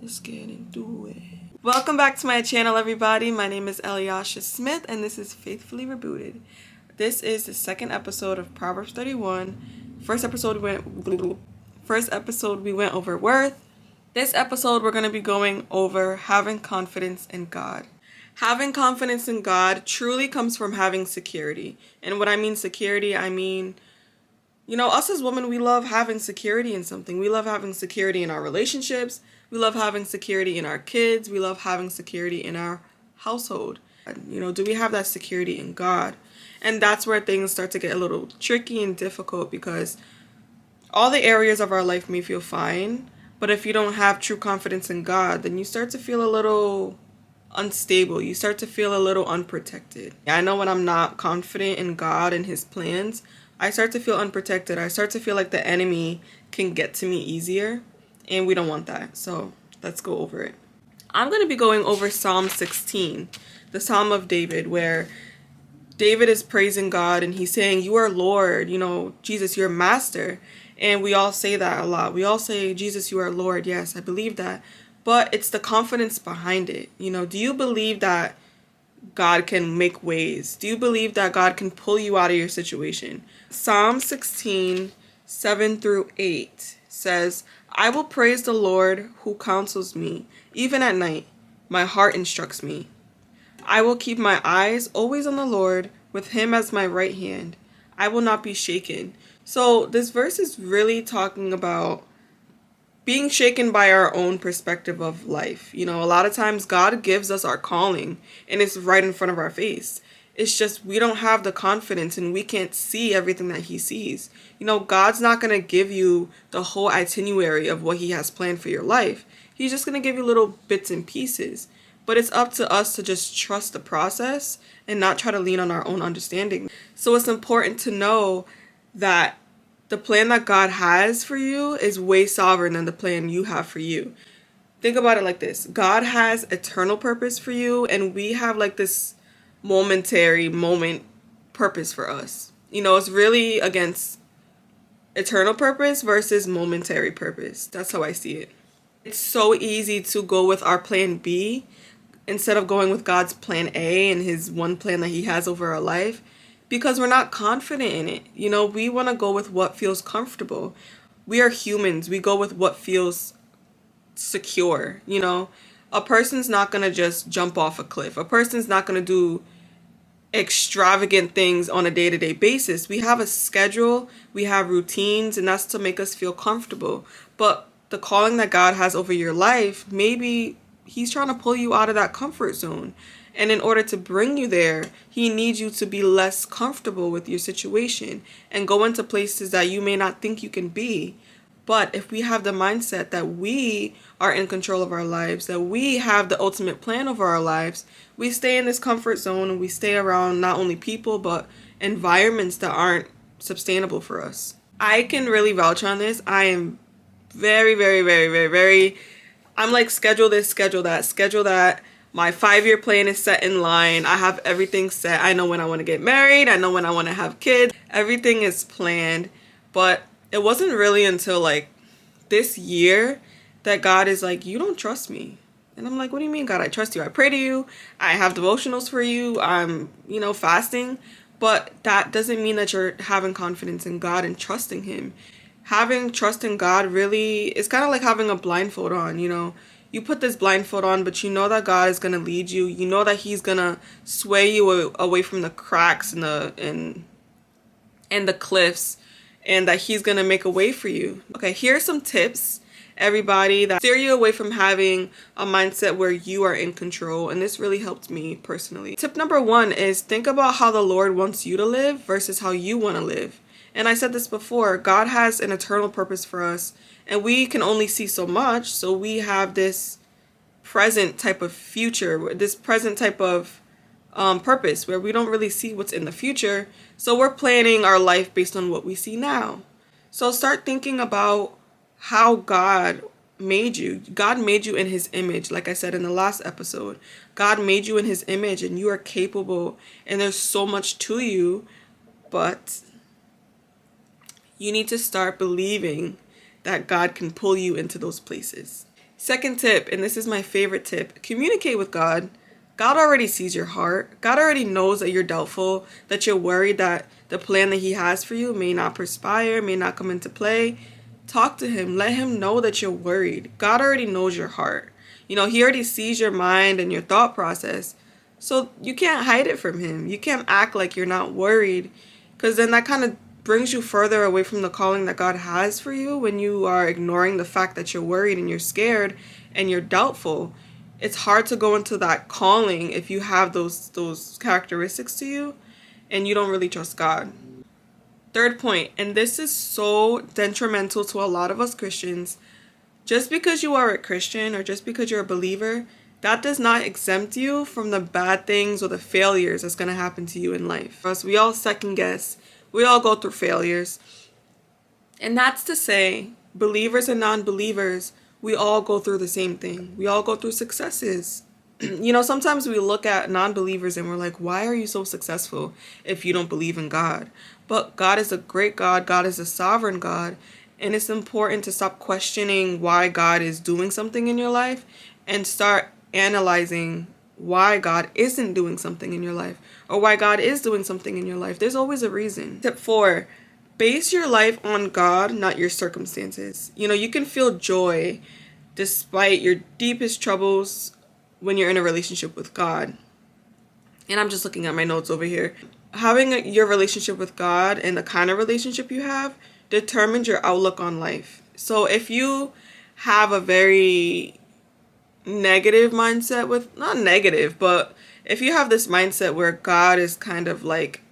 Let's get into it. Welcome back to my channel, everybody. My name is Eliasha Smith, and this is Faithfully Rebooted. This is the second episode of Proverbs 31. First episode we went over worth. This episode we're going to be going over having confidence in God. Having confidence in God truly comes from having security. And when I mean security, I mean, us as women, we love having security in something. We love having security in our relationships. We love having security in our kids. We love having security in our household. Do we have that security in God? And that's where things start to get a little tricky and difficult, because all the areas of our life may feel fine, but if you don't have true confidence in God, then you start to feel a little unstable. You start to feel a little unprotected. I know when I'm not confident in God and His plans, I start to feel unprotected. I start to feel like the enemy can get to me easier, and we don't want that. So let's go over it. I'm going to be going over Psalm 16, the Psalm of David, where David is praising God and he's saying, "You are Lord, Jesus, you're Master." And we all say that a lot. We all say, "Jesus, you are Lord." Yes, I believe that. But it's the confidence behind it. Do you believe that God can make ways? Do you believe that God can pull you out of your situation? Psalm 16, 7 through 8 says, "I will praise the Lord who counsels me. Even at night, my heart instructs me. I will keep my eyes always on the Lord, with Him as my right hand. I will not be shaken." So this verse is really talking about being shaken by our own perspective of life. A lot of times God gives us our calling and it's right in front of our face. It's just we don't have the confidence and we can't see everything that He sees. God's not going to give you the whole itinerary of what He has planned for your life. He's just going to give you little bits and pieces. But it's up to us to just trust the process and not try to lean on our own understanding. So it's important to know that the plan that God has for you is way sovereign than the plan you have for you. Think about it like this. God has eternal purpose for you, and we have like this momentary purpose for us. It's really against eternal purpose versus momentary purpose. That's how I see it. It's so easy to go with our plan B instead of going with God's plan A and His one plan that He has over our life, because we're not confident in it. We want to go with what feels comfortable. We are humans. We go with what feels secure. A person's not going to just jump off a cliff. A person's not going to do extravagant things on a day-to-day basis. We have a schedule, we have routines, and that's to make us feel comfortable. But the calling that God has over your life, maybe He's trying to pull you out of that comfort zone. And in order to bring you there, He needs you to be less comfortable with your situation and go into places that you may not think you can be. But if we have the mindset that we are in control of our lives, that we have the ultimate plan over our lives, we stay in this comfort zone and we stay around not only people, but environments that aren't sustainable for us. I can really vouch on this. I am very, very, very, very, very, I'm like, schedule this, schedule that, schedule that. My 5-year plan is set in line. I have everything set. I know when I want to get married. I know when I want to have kids. Everything is planned. But it wasn't really until like this year that God is like, "You don't trust me." And I'm like, "What do you mean, God? I trust you. I pray to you. I have devotionals for you. I'm, fasting." But that doesn't mean that you're having confidence in God and trusting Him. Having trust in God really is kind of like having a blindfold on. You put this blindfold on, but you know that God is going to lead you. You know that He's going to sway you away from the cracks and the cliffs, and that He's going to make a way for you. Okay, here are some tips, everybody, that steer you away from having a mindset where you are in control. And this really helped me personally. Tip number 1 is think about how the Lord wants you to live versus how you want to live. And I said this before, God has an eternal purpose for us, and we can only see so much. So we have this present type of future, this present type of purpose where we don't really see what's in the future. So we're planning our life based on what we see now. So start thinking about how God made you. God made you in His image. Like I said in the last episode, God made you in His image, and you are capable, and there's so much to you, but you need to start believing that God can pull you into those places. Second tip, and this is my favorite tip, communicate with God. God already sees your heart. God already knows that you're doubtful, that you're worried that the plan that He has for you may not perspire, may not come into play. Talk to Him. Let Him know that you're worried. God already knows your heart. He already sees your mind and your thought process. So you can't hide it from Him. You can't act like you're not worried, because then that kind of brings you further away from the calling that God has for you when you are ignoring the fact that you're worried and you're scared and you're doubtful. It's hard to go into that calling if you have those characteristics to you and you don't really trust God. Third point, and this is so detrimental to a lot of us Christians. Just because you are a Christian or just because you're a believer, that does not exempt you from the bad things or the failures that's going to happen to you in life. Us, we all second guess. We all go through failures. And that's to say, believers and non-believers, we all go through the same thing. We all go through successes. Sometimes we look at non-believers and we're like, why are you so successful if you don't believe in God? But God is a great God. God is a sovereign God. And it's important to stop questioning why God is doing something in your life and start analyzing why God isn't doing something in your life or why God is doing something in your life. There's always a reason. Tip 4, base your life on God, not your circumstances. You can feel joy despite your deepest troubles when you're in a relationship with God. And I'm just looking at my notes over here. Having your relationship with God and the kind of relationship you have determines your outlook on life. So if you have a very negative mindset not negative, but if you have this mindset where God is kind of like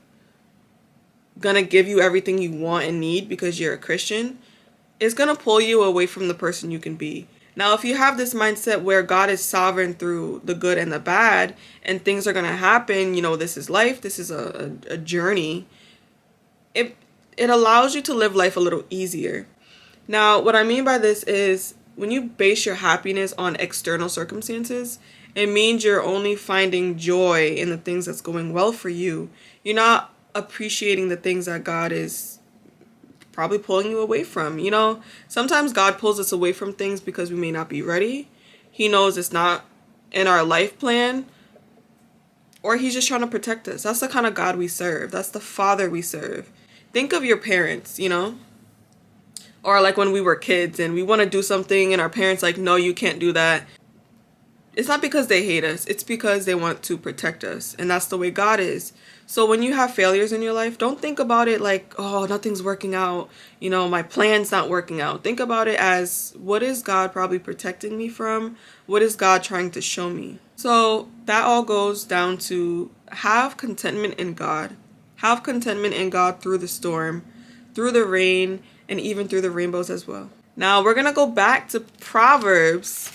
gonna give you everything you want and need because you're a Christian, it's gonna pull you away from the person you can be. Now, if you have this mindset where God is sovereign through the good and the bad, and things are gonna happen, this is life, this is a journey, it allows you to live life a little easier. Now, what I mean by this is when you base your happiness on external circumstances, it means you're only finding joy in the things that's going well for you. You're not appreciating the things that God is probably pulling you away from. Sometimes God pulls us away from things because we may not be ready. He knows it's not in our life plan, or He's just trying to protect us. That's the kind of God we serve. That's the Father we serve. Think of your parents, or like when we were kids and we want to do something and our parents like, no, you can't do that. It's not because they hate us. It's because they want to protect us. And that's the way God is. So when you have failures in your life, don't think about it like, oh, nothing's working out. My plan's not working out. Think about it as, what is God probably protecting me from? What is God trying to show me? So that all goes down to have contentment in God. Have contentment in God through the storm, through the rain, and even through the rainbows as well. Now we're going to go back to Proverbs,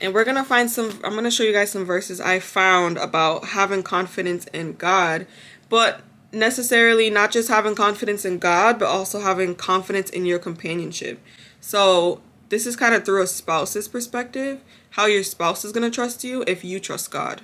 and we're going to I'm going to show you guys some verses I found about having confidence in God, but necessarily not just having confidence in God, but also having confidence in your companionship. So this is kind of through a spouse's perspective, how your spouse is going to trust you if you trust God.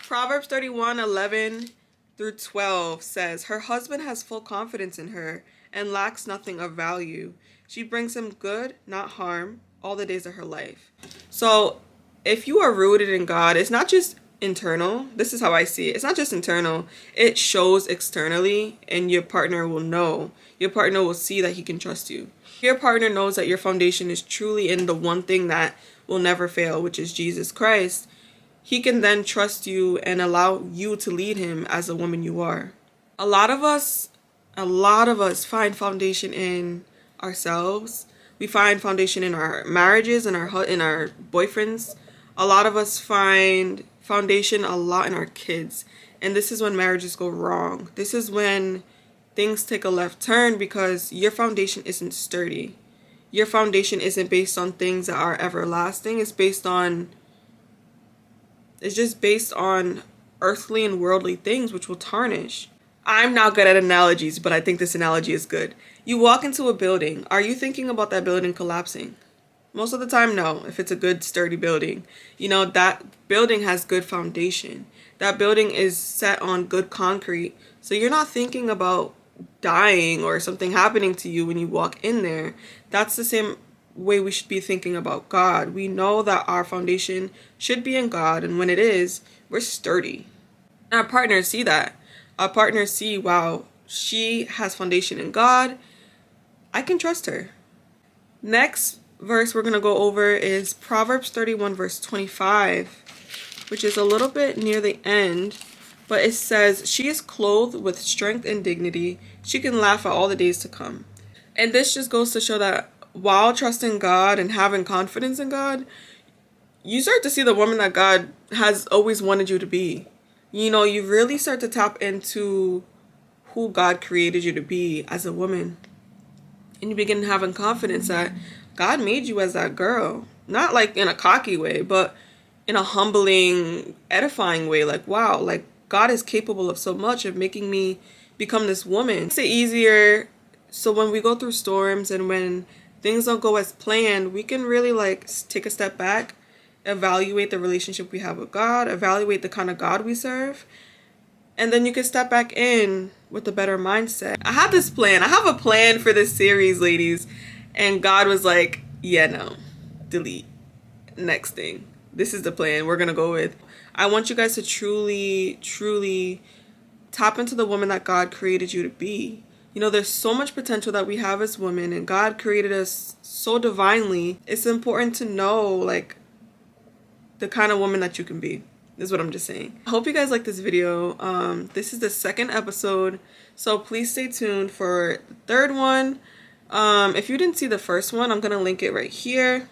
Proverbs 31:11-12 says, her husband has full confidence in her and lacks nothing of value. She brings him good, not harm, all the days of her life. So if you are rooted in God, it's not just internal. This is how I see it. It's not just internal. It shows externally, and your partner will know. Your partner will see that he can trust you. Your partner knows that your foundation is truly in the one thing that will never fail, which is Jesus Christ. He can then trust you and allow you to lead him as the woman you are. A lot of us find foundation in ourselves. We find foundation in our marriages and in our boyfriends. A lot of us find foundation a lot in our kids. And this is when marriages go wrong. This is when things take a left turn because your foundation isn't sturdy. Your foundation isn't based on things that are everlasting. It's just based on earthly and worldly things, which will tarnish. I'm not good at analogies, but I think this analogy is good. You walk into a building. Are you thinking about that building collapsing? Most of the time, no. If it's a good, sturdy building, that building has good foundation. That building is set on good concrete. So you're not thinking about dying or something happening to you when you walk in there. That's the same way we should be thinking about God. We know that our foundation should be in God, and when it is, we're sturdy. And our partners see that. Our partners see, wow, she has foundation in God. I can trust her. Next verse we're going to go over is Proverbs 31 verse 25, which is a little bit near the end, but it says, she is clothed with strength and dignity. She can laugh at all the days to come. And this just goes to show that while trusting God and having confidence in God, you start to see the woman that God has always wanted you to be. You know, you really start to tap into who God created you to be as a woman. And you begin having confidence that God made you as that girl. Not like in a cocky way, but in a humbling, edifying way. Like, wow, like God is capable of so much, of making me become this woman. It makes it easier. So when we go through storms and when things don't go as planned, we can really like take a step back, evaluate the relationship we have with God, evaluate the kind of God we serve, and then you can step back in with a better mindset. I have this plan. I have a plan for this series, ladies. And God was like, yeah, no, delete. Next thing. This is the plan we're going to go with. I want you guys to truly, truly tap into the woman that God created you to be. You know, there's so much potential that we have as women, and God created us so divinely. It's important to know, like, the kind of woman that you can be. Is what I'm just saying. I hope you guys like this video. This is the second episode, so please stay tuned for the third one. If you didn't see the first one, I'm gonna link it right here.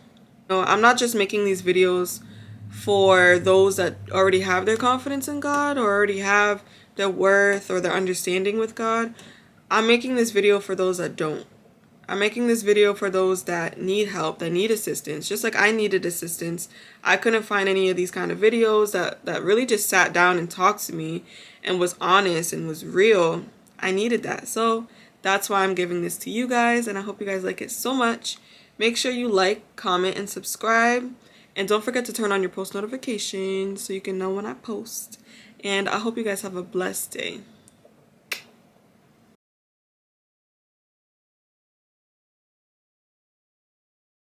No, I'm not just making these videos for those that already have their confidence in God or already have their worth or their understanding with God. I'm making this video for those that don't. I'm making this video for those that need help, that need assistance. Just like I needed assistance. I couldn't find any of these kind of videos that really just sat down and talked to me and was honest and was real. I needed that. So that's why I'm giving this to you guys, and I hope you guys like it so much. Make sure you like, comment, and subscribe. And don't forget to turn on your post notifications so you can know when I post. And I hope you guys have a blessed day.